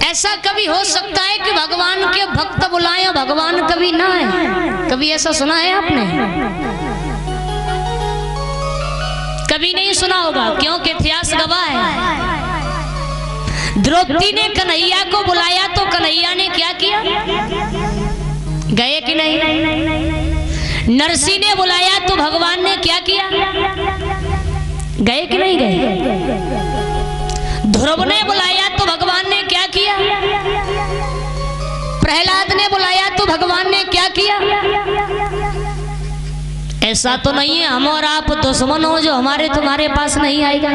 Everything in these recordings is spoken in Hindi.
ऐसा कभी हो सकता है कि भगवान के भक्त बुलाएं भगवान कभी ना आए? कभी ऐसा सुना है आपने? कभी नहीं सुना होगा, क्योंकि इतिहास गवाह है। द्रौपदी ने कन्हैया को बुलाया तो कन्हैया ने क्या किया? गए कि नहीं? नरसिंह ने बुलाया तो भगवान ने क्या किया? गए कि नहीं गए? ध्रुव ने बुलाया तो भगवान ने क्या किया? प्रहलाद ने बुलाया तो भगवान ने क्या किया? ऐसा तो नहीं है हम और आप दुश्मन हो जो हमारे तुम्हारे पास नहीं आएगा।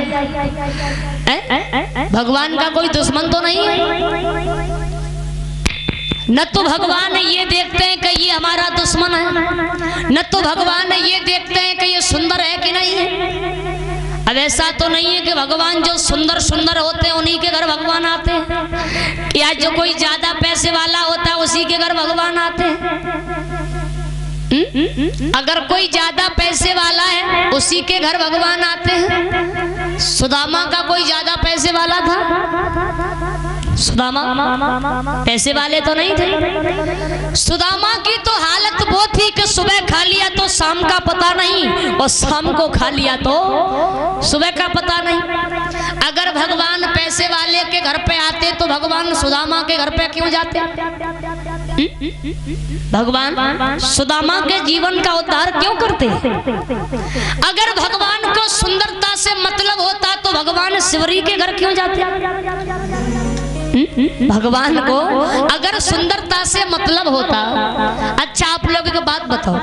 भगवान का कोई दुश्मन तो नहीं है। न तो भगवान ये देखते हैं कि ये हमारा दुश्मन है, न तो भगवान ये देखते हैं कि ये सुंदर है कि नहीं है। अब ऐसा तो नहीं है कि भगवान जो सुंदर सुंदर होते हैं उन्हीं के घर भगवान आते हैं, या जो कोई ज्यादा पैसे वाला होता है उसी के घर भगवान आते हैं। अगर कोई ज्यादा पैसे वाला है उसी के घर भगवान आते हैं। सुदामा का कोई ज्यादा पैसे वाला था? सुदामा पैसे वाले तो नहीं थे। सुदामा की तो हालत वो थी कि सुबह खा लिया तो शाम का पता नहीं, और शाम को खा लिया तो सुबह का पता नहीं। अगर भगवान पैसे वाले के घर पे आते तो भगवान सुदामा के घर पे क्यों जाते? भगवान सुदामा के जीवन का उद्धार क्यों करते? अगर भगवान को सुंदरता से मतलब होता तो भगवान शिवरी के घर क्यों जाते? भगवान को अगर सुंदरता से मतलब होता। अच्छा आप लोग एक बात बताओ,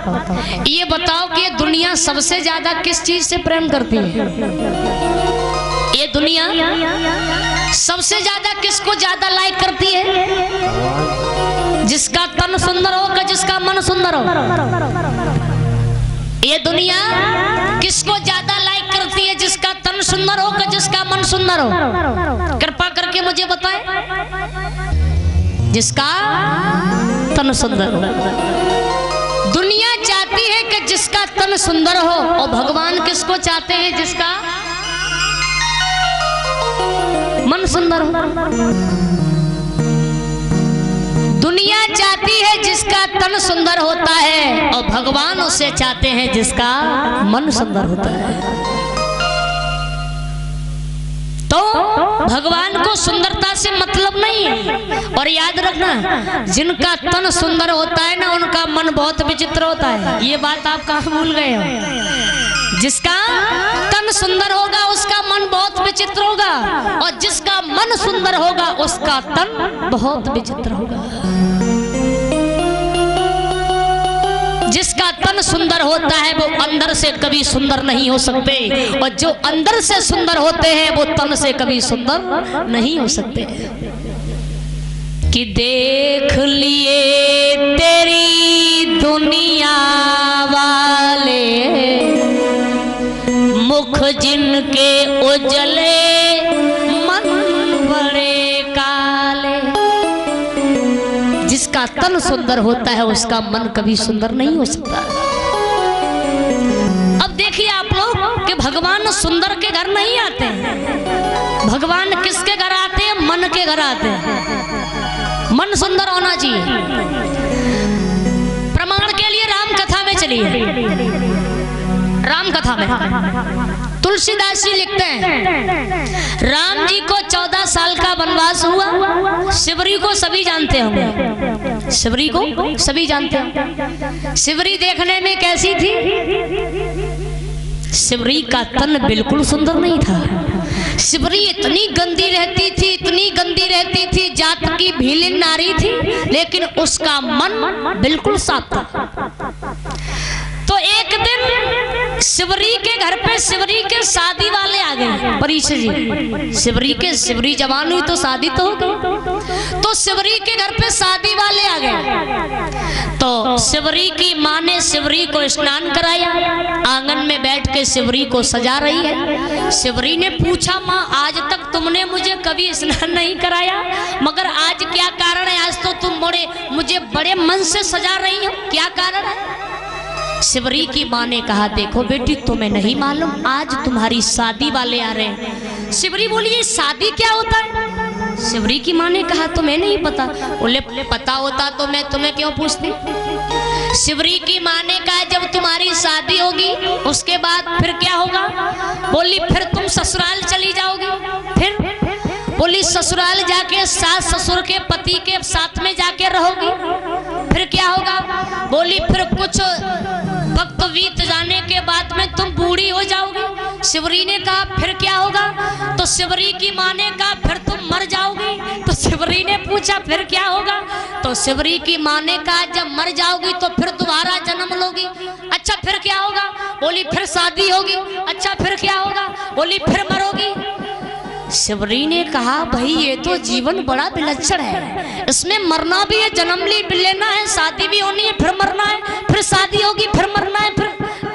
ये बताओ कि ये दुनिया सबसे ज्यादा किस चीज से प्रेम करती है? ये दुनिया सबसे ज्यादा किसको ज्यादा लाइक करती है? जिसका तन सुंदर हो कि जिसका मन सुंदर हो? ये दुनिया किसको ज्यादा लाइक करती है? जिसका तन सुंदर हो कि जिसका मन सुंदर हो? कृपा करके मुझे बताएं। जिसका तन सुंदर हो। दुनिया चाहती है कि जिसका तन सुंदर हो, और भगवान किसको चाहते हैं? जिसका मन सुंदर हो। दुनिया चाहती है जिसका तन सुंदर होता है, और भगवान उसे चाहते हैं जिसका मन सुंदर होता है। तो भगवान को सुंदरता से मतलब नहीं है। और याद रखना, जिनका तन सुंदर होता है ना उनका मन बहुत विचित्र होता है। ये बात आप कहाँ भूल गए हो? जिसका तन सुंदर होगा उसका मन बहुत विचित्र होगा, और जिसका मन सुंदर होगा उसका तन बहुत विचित्र होगा। जिसका तन सुंदर होता है वो अंदर से कभी सुंदर नहीं हो सकते, और जो अंदर से सुंदर होते हैं वो तन से कभी सुंदर नहीं हो सकते। कि देख लिए तेरी दुनिया वाले मुख जिनके उजले मन बड़े काले। जिसका तन सुंदर होता है उसका मन कभी सुंदर नहीं हो सकता। अब देखिए आप लोग कि भगवान सुंदर के घर नहीं आते हैं। भगवान किसके घर आते हैं? मन के घर आते हैं। मन सुंदर होना चाहिए। प्रमाण के लिए राम कथा में चलिए। राम कथा में तुलसीदास जी लिखते हैं, राम जी को 14 साल का वनवास हुआ। शिवरी को सभी जानते होंगे। शिवरी को सभी जानते हैं। शिवरी देखने में कैसी थी? शिवरी का तन बिल्कुल सुंदर नहीं था। शिवरी इतनी गंदी रहती थी, इतनी गंदी रहती थी, जात की भीलिन नारी थी, लेकिन उसका मन बिल्कुल साफ था। तो एक दिन शिवरी के घर पे शिवरी के शादी वाले आ गए। परीक्षा जी शिवरी जवान हुई तो शादी तो हो गई। तो शिवरी के घर पे शादी वाले आ गए। तो शिवरी की माँ ने शिवरी को स्नान कराया, आंगन में बैठ के शिवरी को सजा रही है। शिवरी ने पूछा, माँ आज तक तुमने मुझे कभी स्नान नहीं कराया, मगर आज क्या कारण है? आज तो तुम मुझे बड़े मन से सजा रही हो, क्या कारण है? शिवरी की माँ ने कहा, देखो बेटी तुम्हें नहीं मालूम, आज तुम्हारी शादी वाले आ रहे हैं। शिवरी बोली, ये शादी क्या होता है? शिवरी की माँ ने कहा तुम्हें नहीं पता? बोले पता होता तो मैं तुम्हें क्यों पूछती। शिवरी की माँ ने कहा जब तुम्हारी शादी होगी उसके बाद फिर क्या होगा? बोली फिर तुम ससुराल चली जाओगी। फिर बोली ससुराल जाके सास ससुर के पति के साथ में जाके रहोगी। फिर क्या होगा? बोली फिर कुछ वक्त बीत जाने के बाद में तुम बूढ़ी हो जाओगी। शिवरी ने कहा फिर क्या होगा? तो शिवरी की माँ ने कहा फिर तुम मर जाओगी। तो शिवरी ने पूछा फिर क्या होगा? तो शिवरी की माँ ने कहा जब मर जाओगी तो फिर दोबारा जन्म लोगी। अच्छा फिर क्या होगा? बोली फिर शादी होगी। अच्छा फिर क्या होगा? बोली फिर मरोगी। शिवरी ने कहा भाई ये तो जीवन बड़ा विलक्षण है, इसमें मरना भी है, जन्म लेना है, शादी भी होनी है, फिर मरना है, फिर शादी होगी, फिर मरना है, फिर।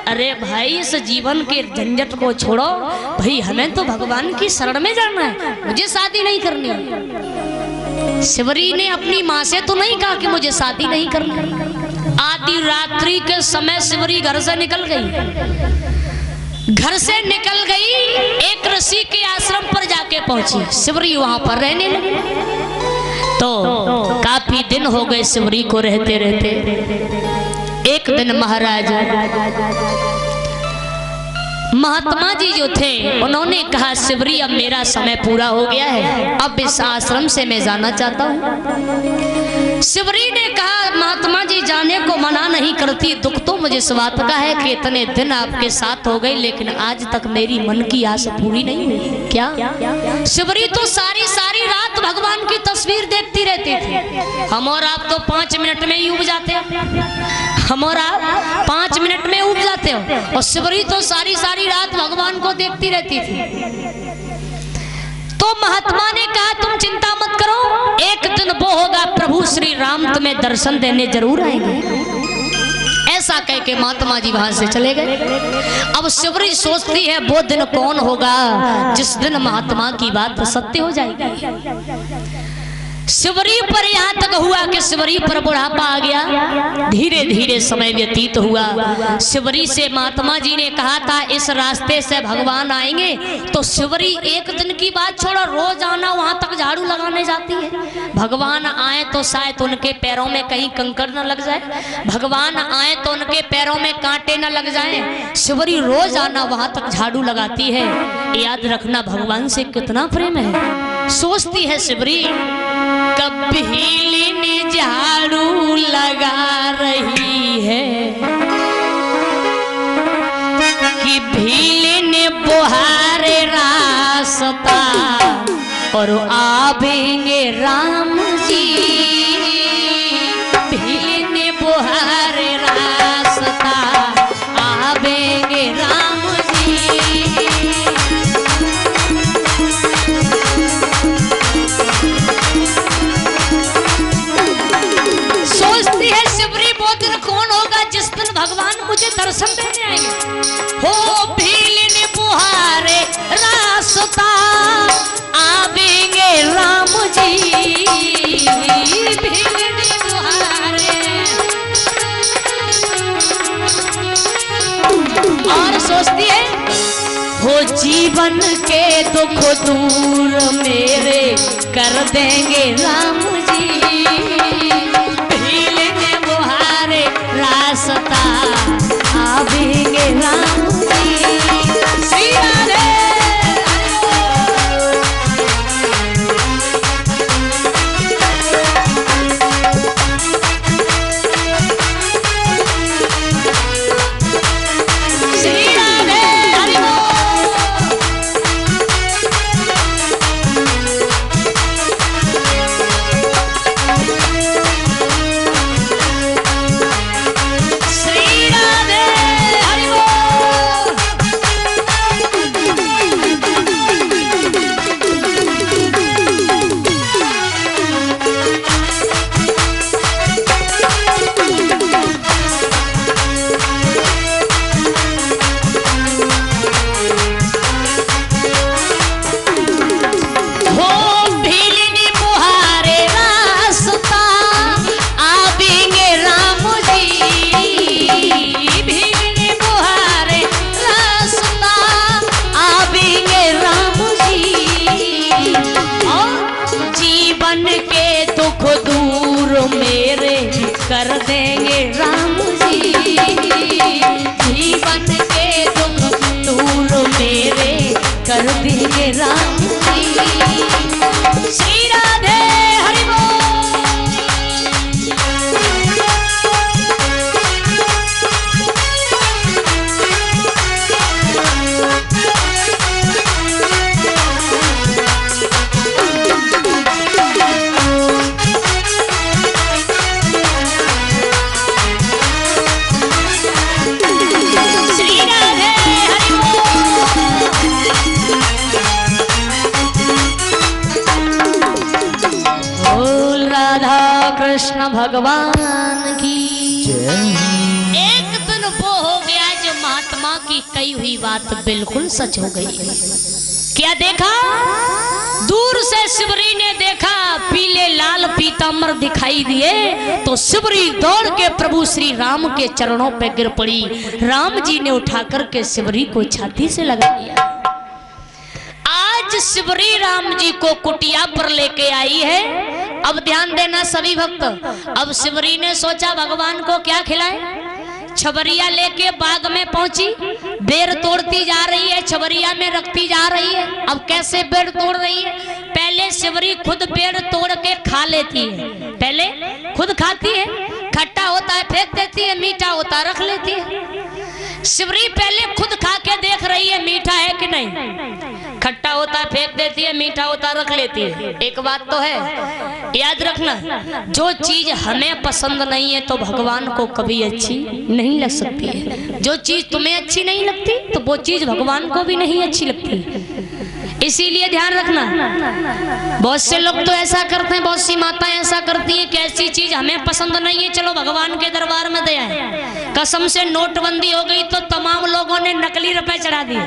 अरे भाई इस जीवन के झंझट को छोड़ो भाई, हमें तो भगवान की शरण में जाना है, मुझे शादी नहीं करनी है। शिवरी ने अपनी माँ से तो नहीं कहा कि मुझे शादी नहीं करनी। आधी रात्रि के समय शिवरी घर से निकल गई। घर से निकल गई, एक ऋषि के आश्रम पर जाके पहुंची। शिवरी वहां पर रहने लगी। तो काफी दिन हो गए शिवरी को रहते रहते। एक दिन महाराज महात्मा जी जो थे उन्होंने कहा शिवरी अब मेरा समय पूरा हो गया है, अब इस आश्रम से मैं जाना चाहता हूँ। शिवरी ने कहा महात्मा जी जाने को मना नहीं करती, दुख तो मुझे इस बात का है कि इतने दिन आपके साथ हो गए लेकिन आज तक मेरी मन की आस पूरी नहीं हुई। क्या? शिवरी तो सारी सारी रात भगवान की तस्वीर देखती रहती थी। हम और आप तो 5 मिनट में ही उब जाते हैं, हम और आप 5 मिनट में उब जाते हो, और शिवरी तो सारी सारी रात भगवान को देखती रहती थी। तो महात्मा ने कहा तुम चिंता मत करो, एक दिन वो होगा प्रभु श्री राम तुम्हें दर्शन देने जरूर आएंगे। ऐसा कह के महात्मा जी वहां से चले गए। अब शिवरी सोचती है वो दिन कौन होगा जिस दिन महात्मा की बात सत्य हो जाएगी। शिवरी पर यहाँ तक हुआ कि शिवरी पर बुढ़ापा आ गया। धीरे धीरे समय व्यतीत हुआ। शिवरी से महात्मा जी ने कहा था इस रास्ते से भगवान आएंगे, तो शिवरी एक दिन की बात छोड़ो रोज आना वहां तक झाड़ू लगाने जाती है। भगवान आए तो शायद उनके पैरों में कहीं कंकड़ न लग जाए, भगवान आए तो उनके पैरों में कांटे न लग जाए। शिवरी रोज आना वहां तक झाड़ू लगाती है। याद रखना भगवान से कितना प्रेम है। सोचती है शिवरी कब भीलिनी झाड़ू लगा रही है कि भीलिनी बुहारे रास्ता और आवेंगे राम जी। भीलिनी बुहारे रास्ता आवेंगे राम जी। भगवान मुझे दर्शन देने आएंगे। हो भीलिनी बुहारे रास्ता आवेंगे राम जी। भीलिनी बुहारे। और सोचती है हो जीवन के दुख दूर मेरे कर देंगे राम जी। भीलिनी बुहारे रास्ता आवेंगे राम जी। श्री राधे। श्री राधे। हरि बोल। जीवन के दुख दूर मेरे कर देंगे राम जी, जीवन के दुख दूर मेरे कर देंगे राम जी। श्री राधे हरि बोल। कृष्ण भगवान की एक दिन वो हो गया जो महात्मा की कही हुई बात बिल्कुल सच हो गई। क्या देखा? दूर से शिवरी ने देखा पीले लाल पीताम्बर दिखाई दिए तो शिवरी दौड़ के प्रभु श्री राम के चरणों पे गिर पड़ी। राम जी ने उठाकर के शिवरी को छाती से लगा दिया। आज शिवरी राम जी को कुटिया पर लेके आई है। अब ध्यान देना सभी भक्त। अब शिवरी ने सोचा भगवान को क्या खिलाए। छबरिया लेके बाग में पहुंची, बेर तोड़ती जा रही है, छबरिया में रखती जा रही है। अब कैसे बेर तोड़ रही है? पहले शिवरी खुद बेर तोड़ के खा लेती है, पहले खुद खाती है, खट्टा होता है फेंक देती है, मीठा होता है रख लेती है। शिवरी पहले खुद खा के देख रही है मीठा है कि नहीं, खट्टा होता है फेंक देती है, मीठा होता रख लेती है। एक बात तो है, याद रखना, जो चीज हमें पसंद नहीं है तो भगवान को कभी अच्छी नहीं लग सकती है। जो चीज तुम्हें अच्छी नहीं लगती तो वो चीज भगवान को भी नहीं अच्छी लगती। इसीलिए ध्यान रखना, बहुत से लोग तो ऐसा करते हैं, बहुत सी माताएं ऐसा करती हैं कि ऐसी चीज हमें पसंद नहीं है, चलो भगवान के दरबार में दे आए। कसम से नोटबंदी हो गई तो तमाम लोगों ने नकली रुपए चढ़ा दिए,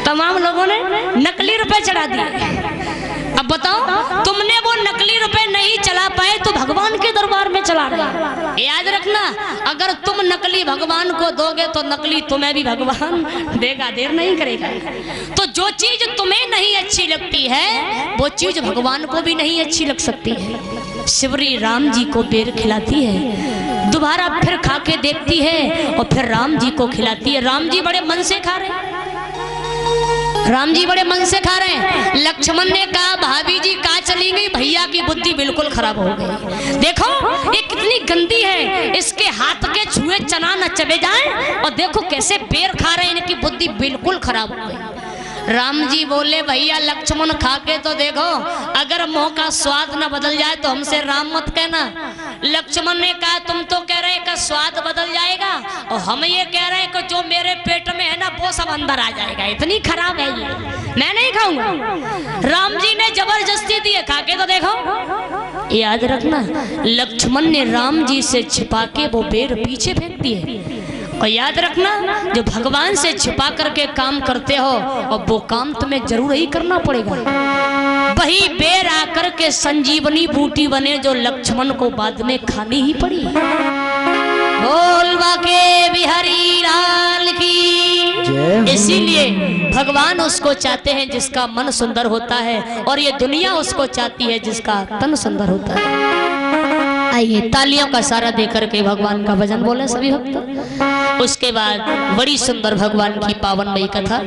तमाम लोगों ने नकली रुपए चढ़ा दिए। अब बताओ, तुमने वो नकली रुपए नहीं चला पाए तो भगवान के दरबार में चला रहे। याद रखना, अगर तुम नकली भगवान को दोगे तो नकली तुम्हें भी भगवान देगा, देर नहीं करेगा। तो जो चीज तुम्हें नहीं अच्छी लगती है वो चीज भगवान को भी नहीं अच्छी लग सकती है। शिवरी राम जी को बेर खिलाती है, दोबारा फिर खा के देखती है और फिर राम जी को खिलाती है। राम जी बड़े मन से खा रहे, राम जी बड़े मन से खा रहे हैं। लक्ष्मण ने कहा भाभी जी कहाँ चली गई, भैया की बुद्धि बिल्कुल खराब हो गई। देखो ये कितनी गंदी है, इसके हाथ के छुए चना न चबे जाएं, और देखो कैसे बेर खा रहे हैं, इनकी बुद्धि बिल्कुल खराब हो गई। राम जी बोले भैया लक्ष्मण खा के तो देखो, अगर मुंह का स्वाद न बदल जाए तो हमसे राम मत कहना। लक्ष्मण ने कहा तुम तो कह रहे का स्वाद बदल जाएगा और हम ये कह रहे हैं कि जो मेरे पेट में है ना वो सब अंदर आ जाएगा, इतनी खराब है ये, मैं नहीं खाऊंगा। राम जी ने जबरदस्ती दिए, खा के तो देखो। याद रखना, लक्ष्मण ने राम जी से छिपा के वो बेर पीछे फेंक दिए। और याद रखना, जो भगवान से छिपा करके काम करते हो और वो काम तुम्हें जरूर ही करना पड़ेगा। वही बेर आकर के संजीवनी बूटी बने जो लक्ष्मण को बाद में खानी ही पड़ी। बोल बाके बिहारी लाल की। इसीलिए भगवान उसको चाहते हैं जिसका मन सुंदर होता है, और ये दुनिया उसको चाहती है जिसका तन सुंदर होता है। आइए तालियों का सहारा देकर के भगवान का भजन बोले सभी भक्त। उसके बाद बड़ी सुंदर भगवान की पावनमयी कथा।